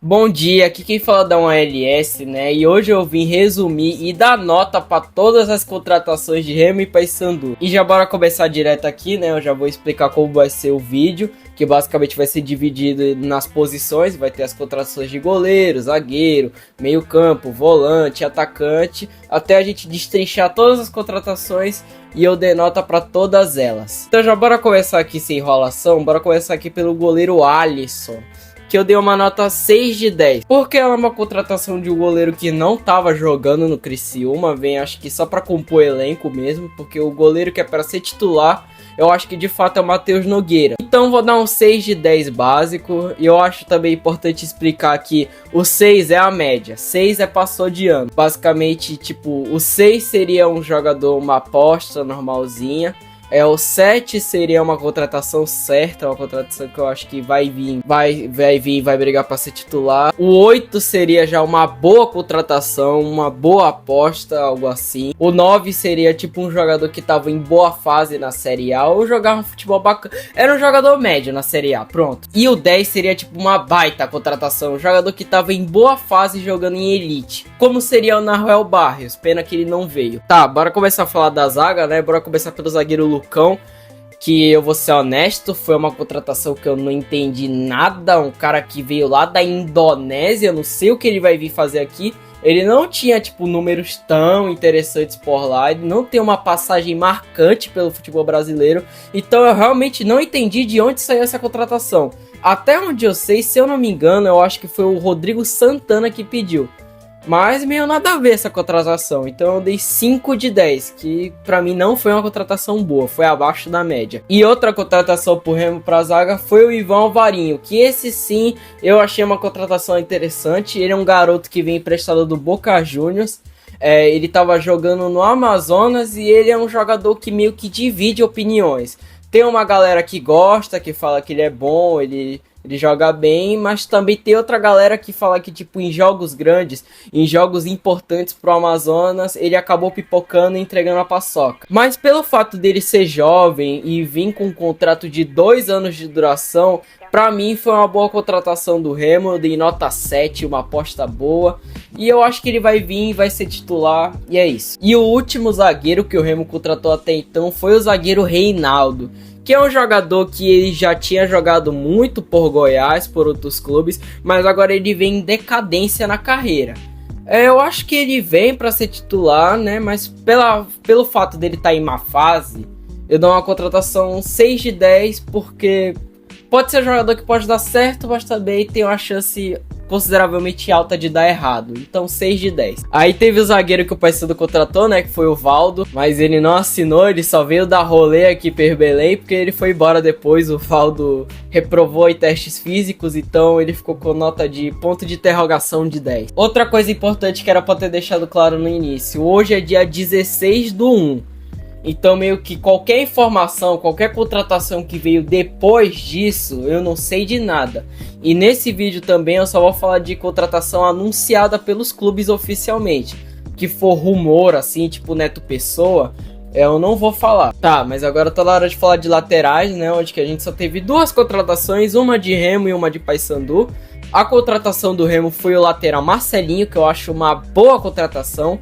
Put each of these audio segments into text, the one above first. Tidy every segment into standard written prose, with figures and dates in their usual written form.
Bom dia, aqui quem fala da 1LS, né? E hoje eu vim resumir e dar nota para todas as contratações de Remo e Paysandu. E já bora começar direto aqui, né? Eu já vou explicar como vai ser o vídeo, que basicamente vai ser dividido nas posições. Vai ter as contratações de goleiro, zagueiro, meio campo, volante, atacante, até a gente destrinchar todas as contratações e eu dei nota para todas elas. Então já bora começar aqui sem enrolação, bora começar aqui pelo goleiro Alisson, que eu dei uma nota 6 de 10, porque ela é uma contratação de um goleiro que não estava jogando no Criciúma, vem acho que só para compor elenco mesmo, porque o goleiro que é para ser titular, eu acho que de fato é o Matheus Nogueira. Então vou dar um 6 de 10 básico, e eu acho também importante explicar que o 6 é a média, 6 é passou de ano. Basicamente, tipo, o 6 seria um jogador, uma aposta normalzinha. O 7 seria uma contratação certa, uma contratação que eu acho que vai brigar para ser titular. O 8 seria já uma boa contratação, uma boa aposta, algo assim. O 9 seria tipo um jogador que tava em boa fase na Série A ou jogava um futebol bacana. Era um jogador médio na Série A, pronto. E o 10 seria tipo uma baita contratação, um jogador que tava em boa fase jogando em elite. Como seria o Nahuel Barrios, pena que ele não veio. Tá, bora começar a falar da zaga, né? Bora começar pelo zagueiro Lucão, que eu vou ser honesto, foi uma contratação que eu não entendi nada, um cara que veio lá da Indonésia, não sei o que ele vai vir fazer aqui, ele não tinha tipo números tão interessantes por lá, ele não tem uma passagem marcante pelo futebol brasileiro, então eu realmente não entendi de onde saiu essa contratação. Até onde eu sei, se eu não me engano, eu acho que foi o Rodrigo Santana que pediu. Mas meio nada a ver essa contratação, então eu dei 5 de 10, que pra mim não foi uma contratação boa, foi abaixo da média. E outra contratação pro Remo pra zaga foi o Ivan Alvarinho, que esse sim eu achei uma contratação interessante. Ele é um garoto que vem emprestado do Boca Juniors, ele tava jogando no Amazonas e ele é um jogador que meio que divide opiniões. Tem uma galera que gosta, que fala que ele é bom, ele joga bem, mas também tem outra galera que fala que, tipo, em jogos grandes, em jogos importantes pro Amazonas, ele acabou pipocando e entregando a paçoca. Mas pelo fato dele ser jovem e vir com um contrato de 2 anos de duração, pra mim foi uma boa contratação do Remo. Eu dei nota 7, uma aposta boa. E eu acho que ele vai vir, vai ser titular, e é isso. E o último zagueiro que o Remo contratou até então foi o zagueiro Reinaldo, que é um jogador que ele já tinha jogado muito por Goiás, por outros clubes, mas agora ele vem em decadência na carreira. Eu acho que ele vem para ser titular, né? Mas pelo fato dele estar em má fase, eu dou uma contratação 6 de 10, porque pode ser um jogador que pode dar certo, mas também tem uma chance consideravelmente alta de dar errado, então 6 de 10. Aí teve o zagueiro que o Paysandu contratou, né, que foi o Valdo, mas ele não assinou, ele só veio dar rolê aqui per Belém, porque ele foi embora depois. O Valdo reprovou em testes físicos, então ele ficou com nota de ponto de interrogação de 10. Outra coisa importante que era pra ter deixado claro no início: hoje é dia 16/1, então meio que qualquer informação, qualquer contratação que veio depois disso, eu não sei de nada. E nesse vídeo também eu só vou falar de contratação anunciada pelos clubes oficialmente. Que for rumor assim, tipo Neto Pessoa, eu não vou falar. Tá, mas agora tá na hora de falar de laterais, né? Onde que a gente só teve 2 contratações, uma de Remo e uma de Paysandu. A contratação do Remo foi o lateral Marcelinho, que eu acho uma boa contratação.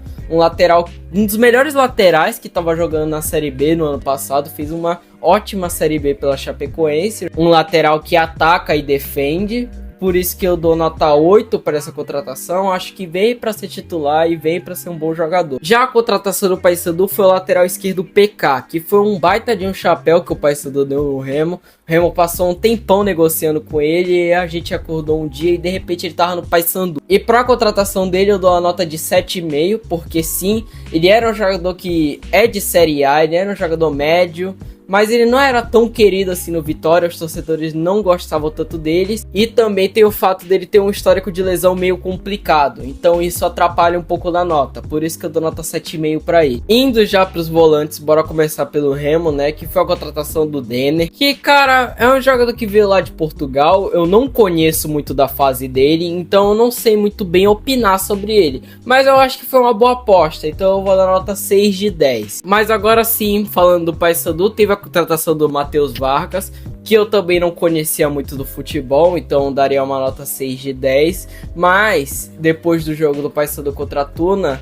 Um dos melhores laterais que estava jogando na Série B no ano passado, fez uma ótima Série B pela Chapecoense. Um lateral que ataca e defende, por isso que eu dou nota 8 para essa contratação. Acho que veio para ser titular e veio para ser um bom jogador. Já a contratação do Paysandu foi o lateral esquerdo PK, que foi um baita de um chapéu que o Paysandu deu no Remo. O Remo passou um tempão negociando com ele e a gente acordou um dia e de repente ele tava no Paysandu. E pra contratação dele eu dou uma nota de 7,5, porque sim, ele era um jogador que é de Série A, ele era um jogador médio, mas ele não era tão querido assim no Vitória, os torcedores não gostavam tanto deles. E também tem o fato dele ter um histórico de lesão meio complicado, então isso atrapalha um pouco na nota, por isso que eu dou nota 7,5 pra ele. Indo já pros volantes, bora começar pelo Remo, né, que foi a contratação do Denner, que, cara, é um jogador que veio lá de Portugal. Eu não conheço muito da fase dele, então eu não sei muito bem opinar sobre ele, mas eu acho que foi uma boa aposta, então eu vou dar nota 6 de 10. Mas agora sim, falando do Paysandu, teve a contratação do Matheus Vargas, que eu também não conhecia muito do futebol, então daria uma nota 6 de 10. Mas, depois do jogo do Paysandu contra a Tuna,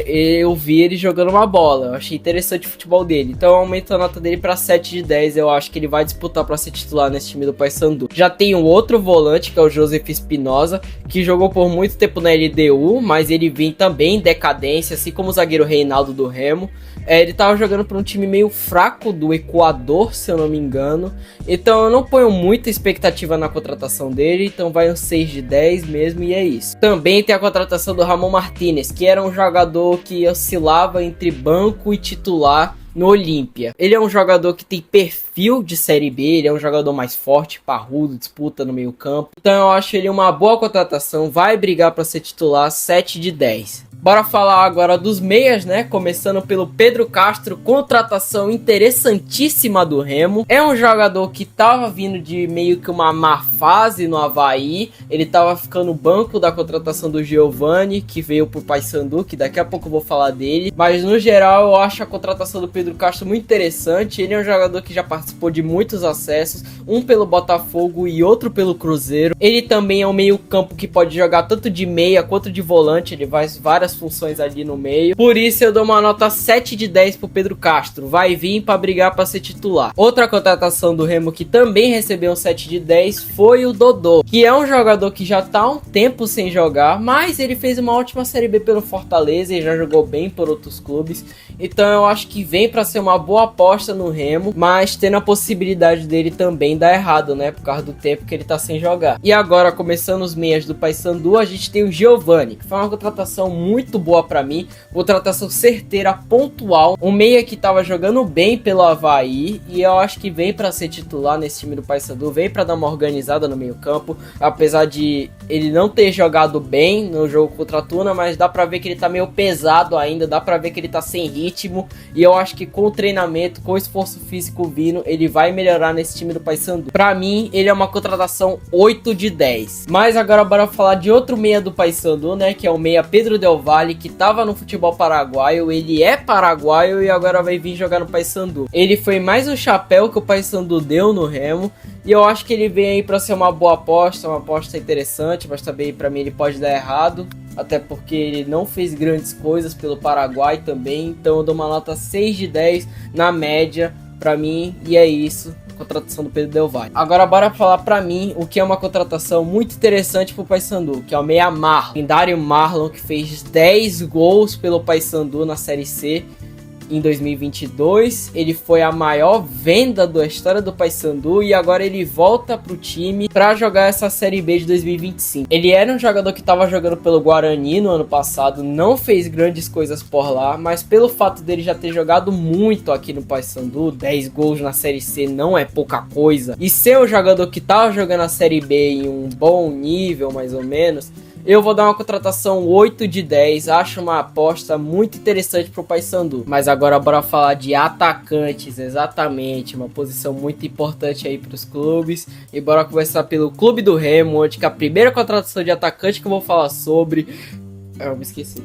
eu vi ele jogando uma bola. Eu achei interessante o futebol dele, então eu aumento a nota dele para 7 de 10. Eu acho que ele vai disputar para ser titular nesse time do Paysandu. Já tem um outro volante, que é o Joseph Espinosa, que jogou por muito tempo na LDU, mas ele vem também em decadência, assim como o zagueiro Reinaldo do Remo. Ele tava jogando para um time meio fraco do Equador, se eu não me engano. Então eu não ponho muita expectativa na contratação dele, então vai um 6 de 10 mesmo, e é isso. Também tem a contratação do Ramon Martinez, que era um jogador que oscilava entre banco e titular no Olímpia. Ele é um jogador que tem perfil de Série B, ele é um jogador mais forte, parrudo, disputa no meio campo. Então eu acho ele uma boa contratação, vai brigar para ser titular, 7 de 10. Bora falar agora dos meias, né? Começando pelo Pedro Castro, contratação interessantíssima do Remo. É um jogador que tava vindo de meio que uma má fase no Avaí. Ele tava ficando banco da contratação do Giovani, que veio pro Paysandu, que daqui a pouco eu vou falar dele. Mas no geral eu acho a contratação do Pedro Castro muito interessante. Ele é um jogador que já participou de muitos acessos, um pelo Botafogo e outro pelo Cruzeiro. Ele também é um meio campo que pode jogar tanto de meia quanto de volante. Ele faz várias funções ali no meio. Por isso eu dou uma nota 7 de 10 pro Pedro Castro. Vai vir para brigar para ser titular. Outra contratação do Remo que também recebeu um 7 de 10 foi o Dodô, que é um jogador que já tá há um tempo sem jogar, mas ele fez uma ótima Série B pelo Fortaleza e já jogou bem por outros clubes. Então eu acho que vem para ser uma boa aposta no Remo, mas tendo a possibilidade dele também dar errado, né? Por causa do tempo que ele tá sem jogar. E agora, começando os meias do Paysandu, a gente tem o Giovani, que foi uma contratação muito boa para mim, contratação certeira, pontual, um meia que tava jogando bem pelo Avaí, e eu acho que vem para ser titular nesse time do Paysandu, vem para dar uma organizada no meio campo, apesar de ele não ter jogado bem no jogo contra a Tuna, mas dá para ver que ele tá meio pesado ainda, dá para ver que ele tá sem ritmo, e eu acho que com o treinamento, com o esforço físico vindo, ele vai melhorar nesse time do Paysandu. Para mim, ele é uma contratação 8 de 10. Mas agora bora falar de outro meia do Paysandu, né, que é o meia Pedro Del Valle, que tava no futebol paraguaio, ele é paraguaio e agora vai vir jogar no Paysandu. Ele foi mais um chapéu que o Paysandu deu no Remo, e eu acho que ele vem aí pra ser uma boa aposta, uma aposta interessante, mas também pra mim ele pode dar errado, até porque ele não fez grandes coisas pelo Paraguai também, então eu dou uma nota 6 de 10 na média pra mim, e é isso. Contratação do Pedro Del Valle. Agora bora falar pra mim o que é uma contratação muito interessante pro Paysandu, que é o meia Marlon, Dário Marlon, que fez 10 gols pelo Paysandu na Série C em 2022, ele foi a maior venda da história do Paysandu e agora ele volta pro time para jogar essa Série B de 2025. Ele era um jogador que estava jogando pelo Guarani no ano passado, não fez grandes coisas por lá, mas pelo fato dele já ter jogado muito aqui no Paysandu, 10 gols na Série C não é pouca coisa, e ser um jogador que estava jogando a Série B em um bom nível, mais ou menos, eu vou dar uma contratação 8 de 10, acho uma aposta muito interessante pro Paysandu. Mas agora bora falar de atacantes, exatamente, uma posição muito importante aí pros clubes. E bora começar pelo Clube do Remo, onde que a primeira contratação de atacante que eu vou falar sobre... Eu me esqueci.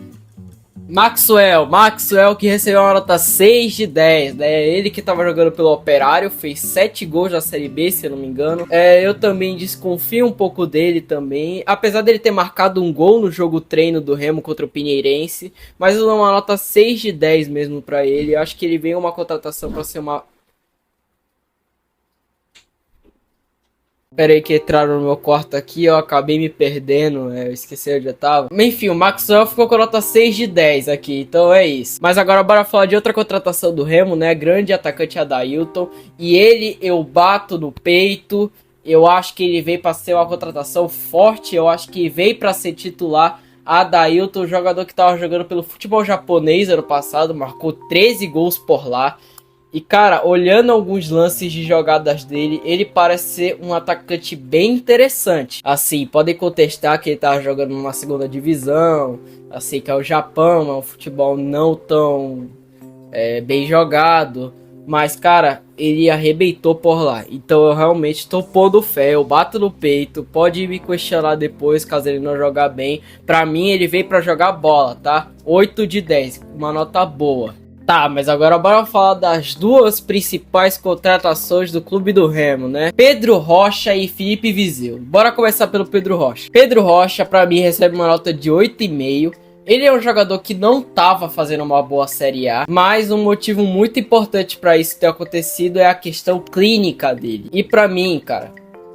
Maxwell, que recebeu uma nota 6 de 10, né? Ele que tava jogando pelo Operário, fez 7 gols na Série B, se eu não me engano. Eu também desconfio um pouco dele também, apesar dele ter marcado um gol no jogo treino do Remo contra o Pinheirense, mas eu dou uma nota 6 de 10 mesmo pra ele. Eu acho que ele veio uma contratação pra ser uma... Pera aí que entraram no meu quarto aqui, eu acabei me perdendo, eu esqueci onde eu tava. Enfim, o Maxwell ficou com nota 6 de 10 aqui, então é isso. Mas agora bora falar de outra contratação do Remo, né? Grande atacante Adailton. E ele eu bato no peito, eu acho que ele veio pra ser uma contratação forte, eu acho que veio pra ser titular. Adailton, jogador que tava jogando pelo futebol japonês ano passado, marcou 13 gols por lá. E cara, olhando alguns lances de jogadas dele, ele parece ser um atacante bem interessante. Assim, podem contestar que ele tava jogando numa segunda divisão, assim, que é o Japão, é um futebol não tão bem jogado. Mas cara, ele arrebentou por lá. Então eu realmente tô pondo fé, eu bato no peito. Pode me questionar depois caso ele não jogar bem. Pra mim ele veio pra jogar bola, tá? 8 de 10, uma nota boa. Tá, mas agora bora falar das duas principais contratações do clube do Remo, né? Pedro Rocha e Felipe Viseu. Bora começar pelo Pedro Rocha. Pedro Rocha, pra mim, recebe uma nota de 8,5. Ele é um jogador que não tava fazendo uma boa Série A, mas um motivo muito importante pra isso ter acontecido é a questão clínica dele. E pra mim, cara,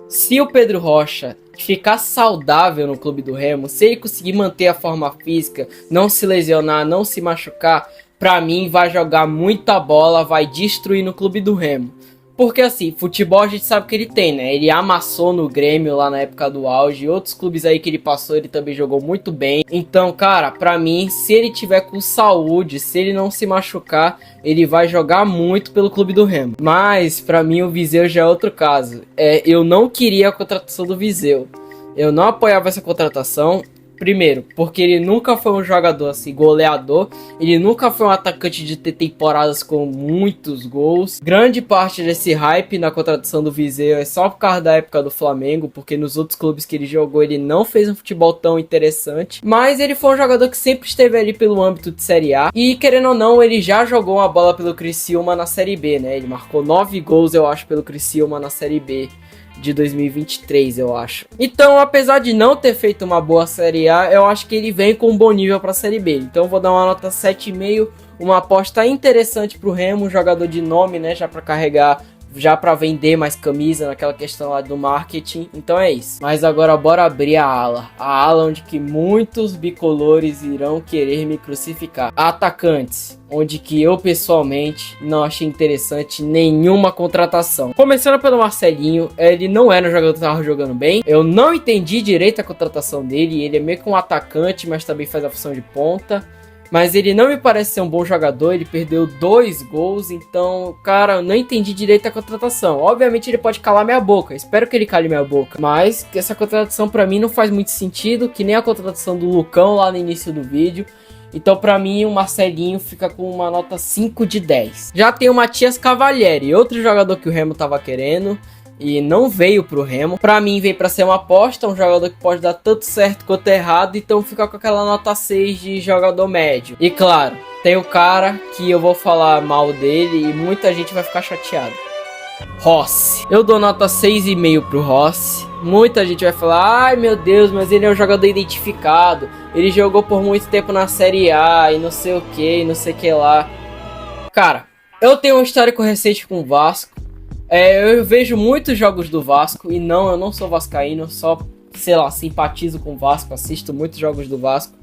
se o Pedro Rocha ficar saudável no clube do Remo, se ele conseguir manter a forma física, não se lesionar, não se machucar, pra mim vai jogar muita bola, vai destruir no clube do Remo. Porque assim, futebol a gente sabe que ele tem, né? Ele amassou no Grêmio lá na época do auge, outros clubes aí que ele passou, ele também jogou muito bem. Então, cara, pra mim, se ele tiver com saúde, se ele não se machucar, ele vai jogar muito pelo clube do Remo. Mas, pra mim, o Viseu já é outro caso. Eu não queria a contratação do Viseu. Eu não apoiava essa contratação. Primeiro, porque ele nunca foi um jogador assim, goleador. Ele nunca foi um atacante de ter temporadas com muitos gols. Grande parte desse hype na contratação do Viseu é só por causa da época do Flamengo, porque nos outros clubes que ele jogou ele não fez um futebol tão interessante. Mas ele foi um jogador que sempre esteve ali pelo âmbito de Série A. E querendo ou não, ele já jogou uma bola pelo Criciúma na Série B, né? Ele marcou 9 gols, eu acho, pelo Criciúma na Série B de 2023, eu acho. Então, apesar de não ter feito uma boa Série A, eu acho que ele vem com um bom nível para a Série B. Então, eu vou dar uma nota 7,5, uma aposta interessante para o Remo, um jogador de nome, né, já para carregar, já para vender mais camisa, naquela questão lá do marketing. Então é isso. Mas agora bora abrir a ala onde que muitos bicolores irão querer me crucificar. Atacantes, onde que eu pessoalmente não achei interessante nenhuma contratação. Começando pelo Marcelinho, ele não era um jogador que estava jogando bem. Eu não entendi direito a contratação dele. Ele é meio que um atacante, mas também faz a função de ponta. Mas ele não me parece ser um bom jogador, ele perdeu 2 gols, então, cara, eu não entendi direito a contratação. Obviamente ele pode calar minha boca, espero que ele cale minha boca. Mas essa contratação pra mim não faz muito sentido, que nem a contratação do Lucão lá no início do vídeo. Então pra mim o Marcelinho fica com uma nota 5 de 10. Já tem o Matias Cavalieri, outro jogador que o Remo tava querendo e não veio pro Remo. Pra mim veio pra ser uma aposta, um jogador que pode dar tanto certo quanto errado, então fica com aquela nota 6 de jogador médio. E claro, tem o cara que eu vou falar mal dele e muita gente vai ficar chateada. Rossi. Eu dou nota 6,5 pro Rossi. Muita gente vai falar, ai meu Deus, mas ele é um jogador identificado, ele jogou por muito tempo na Série A e não sei o que, não sei o que lá. Cara, eu tenho um histórico recente com o Vasco. Eu vejo muitos jogos do Vasco e não, eu não sou vascaíno, só, sei lá, simpatizo com o Vasco, assisto muitos jogos do Vasco.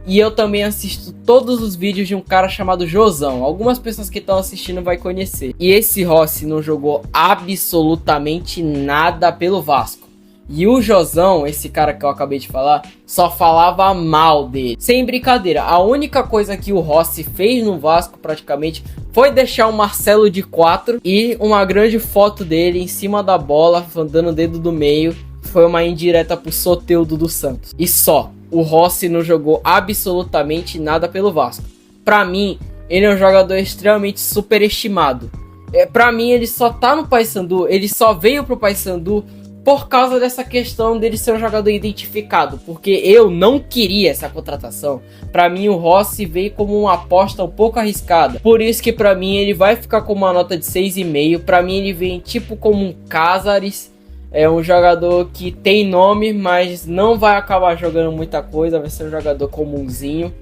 E eu também assisto todos os vídeos de um cara chamado Josão. Algumas pessoas que estão assistindo vai conhecer. E esse Rossi não jogou absolutamente nada pelo Vasco. E o Josão, esse cara que eu acabei de falar, só falava mal dele. Sem brincadeira, a única coisa que o Rossi fez no Vasco praticamente foi deixar o Marcelo de 4 e uma grande foto dele em cima da bola, dando o dedo do meio. Foi uma indireta pro Soteldo do Santos. E só, o Rossi não jogou absolutamente nada pelo Vasco. Pra mim, ele é um jogador extremamente superestimado. Pra mim, ele só tá no Paysandu, ele só veio pro Paysandu por causa dessa questão dele ser um jogador identificado, porque eu não queria essa contratação. Pra mim o Rossi veio como uma aposta um pouco arriscada, por isso que pra mim ele vai ficar com uma nota de 6,5. Pra mim ele vem tipo como um Cázares, é um jogador que tem nome, mas não vai acabar jogando muita coisa, vai ser um jogador comumzinho.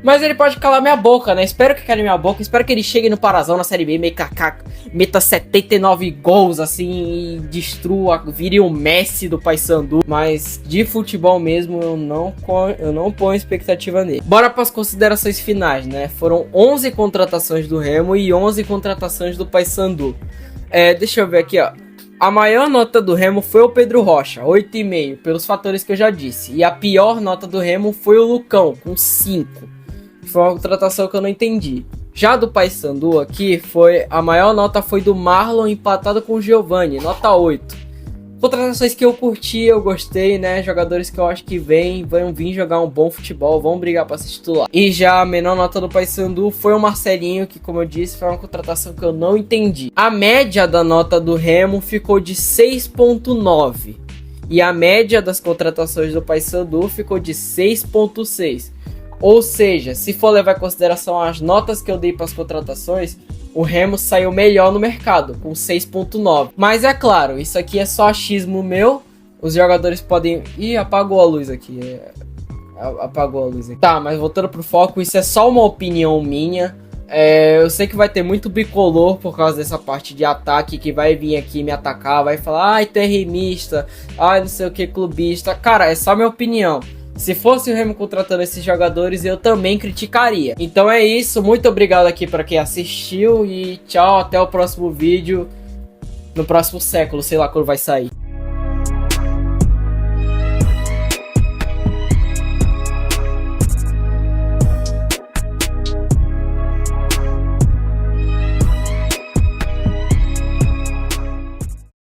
Mas ele pode calar minha boca, né? Espero que cale minha boca. Espero que ele chegue no Parazão na Série B, meta 79 gols, assim, e destrua, vire o Messi do Paysandu. Mas de futebol mesmo, eu não ponho expectativa nele. Bora para as considerações finais, né? Foram 11 contratações do Remo e 11 contratações do Paysandu. Deixa eu ver aqui, ó. A maior nota do Remo foi o Pedro Rocha, 8,5, pelos fatores que eu já disse. E a pior nota do Remo foi o Lucão, com 5. Foi uma contratação que eu não entendi. Já do Paysandu aqui, a maior nota foi do Marlon empatado com o Giovani, nota 8. Contratações que eu curti, eu gostei, né? Jogadores que eu acho que vão vir jogar um bom futebol, vão brigar para ser titular. E já a menor nota do Paysandu foi o Marcelinho, que como eu disse, foi uma contratação que eu não entendi. A média da nota do Remo ficou de 6,9. E a média das contratações do Paysandu ficou de 6,6. Ou seja, se for levar em consideração as notas que eu dei para as contratações, o Remo saiu melhor no mercado, com 6.9. Mas é claro, isso aqui é só achismo meu. Os jogadores podem... Ih, apagou a luz aqui. Apagou a luz aqui. Tá, mas voltando pro foco, isso é só uma opinião minha. Eu sei que vai ter muito bicolor por causa dessa parte de ataque, que vai vir aqui me atacar, vai falar, ai, tu é remista, ai, não sei o que, clubista. Cara, é só minha opinião. Se fosse o Remo contratando esses jogadores, eu também criticaria. Então é isso, muito obrigado aqui para quem assistiu e tchau, até o próximo vídeo, no próximo século, sei lá quando vai sair.